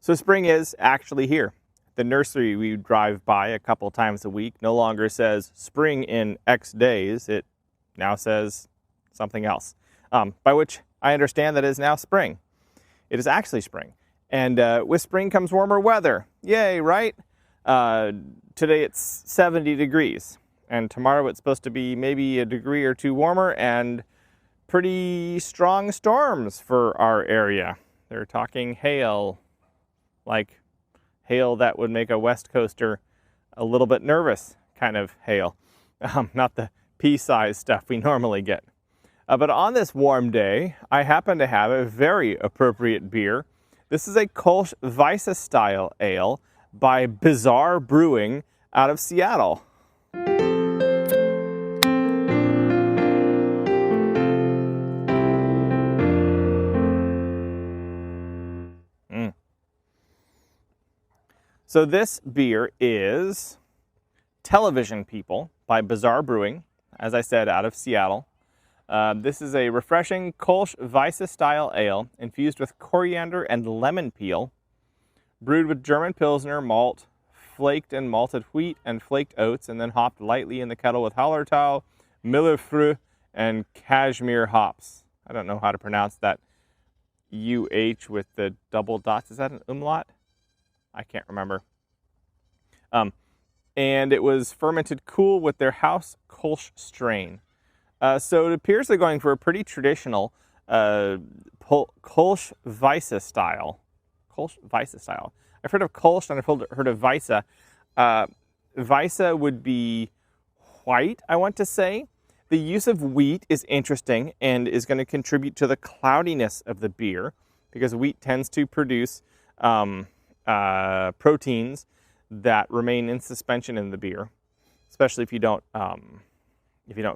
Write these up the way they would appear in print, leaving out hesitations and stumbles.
So spring is actually here. The nursery we drive by a couple times a week no longer says spring in X days. It now says something else, by which I understand that it is now spring. It is actually spring. And with spring comes warmer weather. Yay, right? Today it's 70 degrees. And tomorrow it's supposed to be maybe a degree or two warmer and pretty strong storms for our area. They're talking hail, like hail that would make a West Coaster a little bit nervous kind of hail. Not the pea-sized stuff we normally get. But on this warm day, I happen to have a very appropriate beer. This is a Kölsch Weisse-Style ale by Bizarre Brewing out of Seattle. So this beer is Television People by Bizarre Brewing, as I said, out of Seattle. This is a refreshing Kölsch Weisse-Style ale infused with coriander and lemon peel, brewed with German Pilsner malt, flaked and malted wheat and flaked oats, and then hopped lightly in the kettle with Hallertau, Millefreux, and Cashmere hops. I don't know how to pronounce that UH with the double dots. Is that an umlaut? I can't remember. And it was fermented cool with their house Kölsch strain. So it appears they're going for a pretty traditional Kölsch Weisse-Style. Kölsch Weisse-Style. I've heard of Kölsch and I've heard of Weisse. Weisse would be white, I want to say. The use of wheat is interesting and is going to contribute to the cloudiness of the beer because wheat tends to produce proteins that remain in suspension in the beer, especially if you don't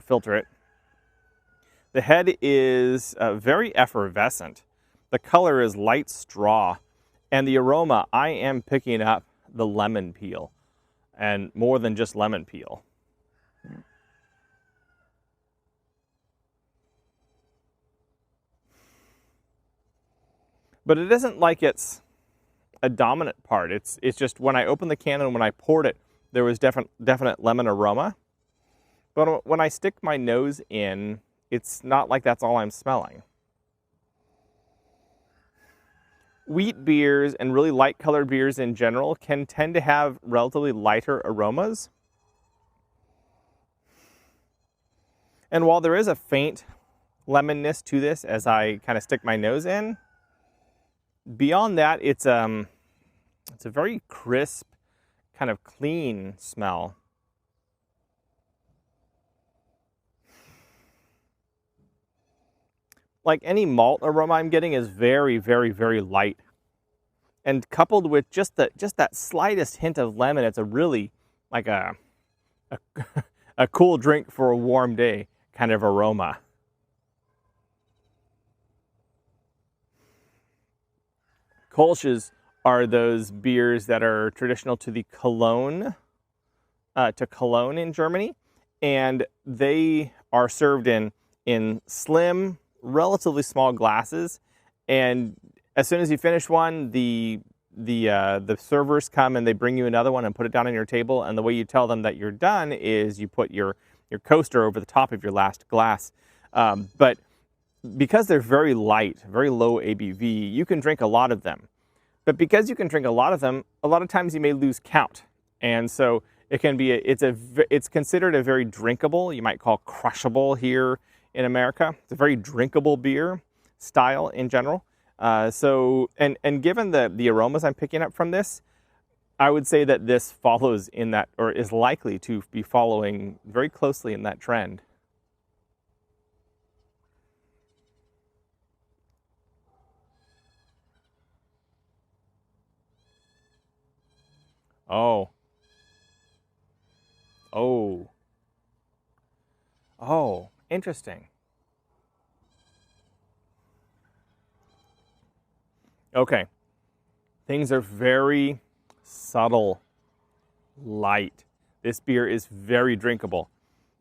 filter it. The head is very effervescent. The color is light straw, and the aroma, I am picking up the lemon peel, and more than just lemon peel. But it isn't like it's a dominant part. It's just when I opened the can and when I poured it, there was definite lemon aroma. But when I stick my nose in, it's not like that's all I'm smelling. Wheat beers and really light colored beers in general can tend to have relatively lighter aromas. And while there is a faint lemonness to this as I kind of stick my nose in, beyond that, it's a very crisp, kind of clean smell. Like any malt aroma I'm getting is very, very, very light. And coupled with just that slightest hint of lemon, it's a really like a cool drink for a warm day kind of aroma. Kölsches are those beers that are traditional to the Cologne in Germany, and they are served in slim, relatively small glasses. And as soon as you finish one, the servers come and they bring you another one and put it down on your table. And the way you tell them that you're done is you put your coaster over the top of your last glass. But because they're very light, very low ABV, you can drink a lot of them. But because you can drink a lot of them, a lot of times you may lose count. And so it can be it's considered a very drinkable, you might call crushable here in America. It's a very drinkable beer style in general. And given the aromas I'm picking up from this, I would say that this follows in that, or is likely to be following very closely in that trend. Oh, interesting. Okay, things are very subtle, light. This beer is very drinkable.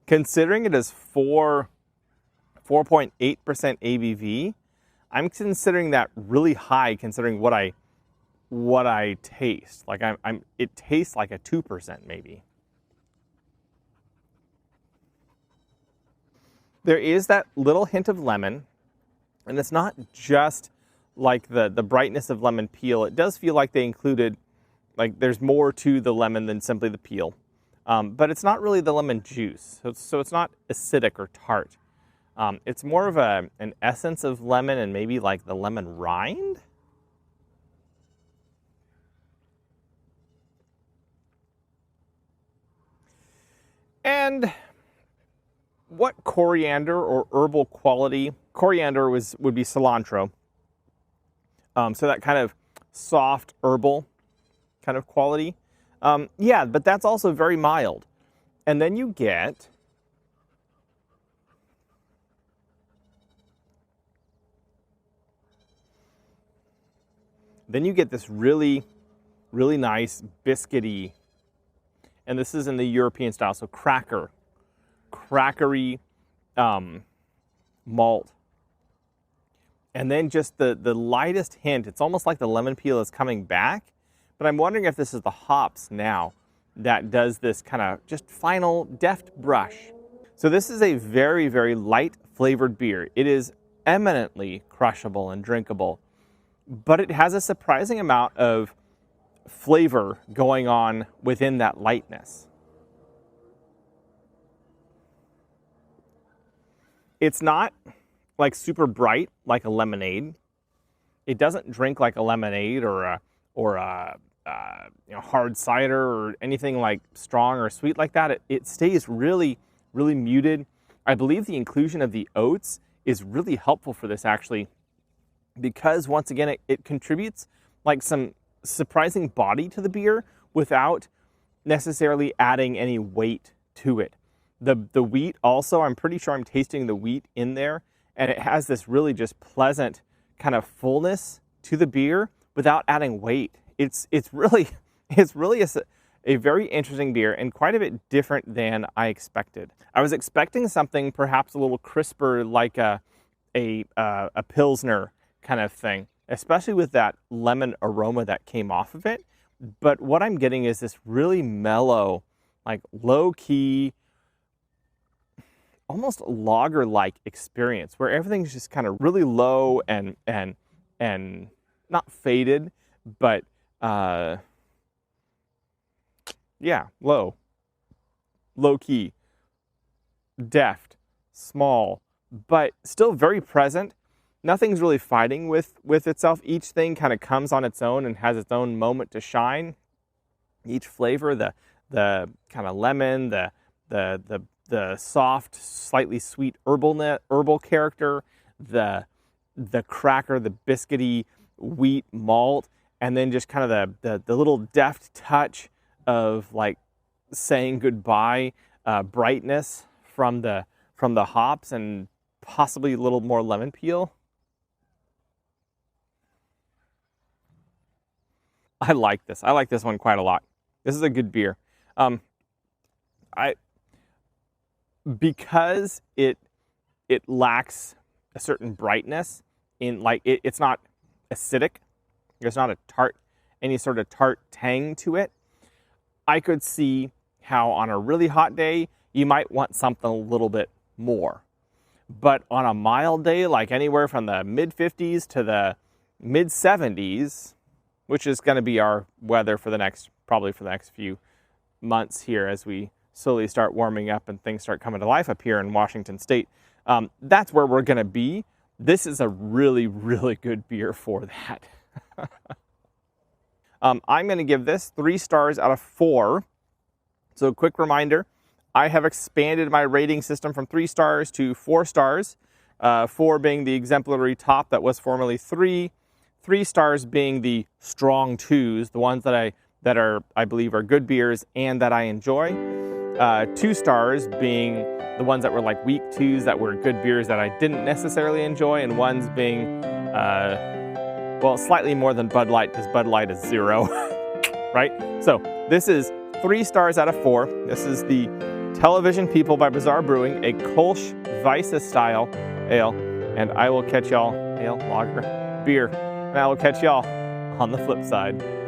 Considering it is 4.8% ABV, I'm considering that really high considering what I what I taste. Like it tastes like a 2% maybe. There is that little hint of lemon, and it's not just like the brightness of lemon peel. It does feel like they included, like there's more to the lemon than simply the peel. But it's not really the lemon juice, so it's not acidic or tart. It's more of an essence of lemon and maybe like the lemon rind. And what coriander or herbal quality? Coriander would be cilantro. So that kind of soft herbal kind of quality. Yeah, but that's also very mild. And then you get this really, really nice biscuity, and this is in the European style, so crackery malt. And then just the lightest hint, it's almost like the lemon peel is coming back, but I'm wondering if this is the hops now that does this kind of just final deft brush. So this is a very, very light flavored beer. It is eminently crushable and drinkable, but it has a surprising amount of flavor going on within that lightness. It's not like super bright like a lemonade. It doesn't drink like a lemonade or a hard cider or anything like strong or sweet like that. It stays really, really muted. I believe the inclusion of the oats is really helpful for this actually, because once again, it contributes like some surprising body to the beer without necessarily adding any weight to it. The wheat also, I'm pretty sure I'm tasting the wheat in there, and it has this really just pleasant kind of fullness to the beer without adding weight. It's really a very interesting beer and quite a bit different than I expected. I was expecting something perhaps a little crisper, like a Pilsner kind of thing, especially with that lemon aroma that came off of it. But what I'm getting is this really mellow, like low-key, almost lager-like experience where everything's just kind of really low and not faded, but yeah, low-key, deft, small, but still very present. Nothing's really fighting with itself. Each thing kind of comes on its own and has its own moment to shine. Each flavor, the kind of lemon, the soft, slightly sweet herbal character, the cracker, the biscuity wheat malt, and then just kind of the little deft touch of like saying goodbye, brightness from the hops and possibly a little more lemon peel. I like this. I like this one quite a lot. This is a good beer. Because it lacks a certain brightness in, like, it's not acidic. There's not any sort of tart tang to it. I could see how on a really hot day you might want something a little bit more. But on a mild day, like anywhere from the mid-50s to the mid-70s, which is going to be our weather probably for the next few months here as we slowly start warming up and things start coming to life up here in Washington State. That's where we're going to be. This is a really, really good beer for that. I'm going to give this 3 stars out of 4. So quick reminder, I have expanded my rating system from 3 stars to 4 stars, 4 being the exemplary top that was formerly 3, 3 stars being the strong 2s, the ones that I believe are good beers and that I enjoy. 2 stars being the ones that were like weak 2s that were good beers that I didn't necessarily enjoy, and 1s being, well, slightly more than Bud Light, because Bud Light is 0, right? So this is 3 stars out of 4. This is the Television People by Bizarre Brewing, a Kölsch Weisse-Style ale, and I will catch y'all, ale, lager, beer, and I will catch y'all on the flip side.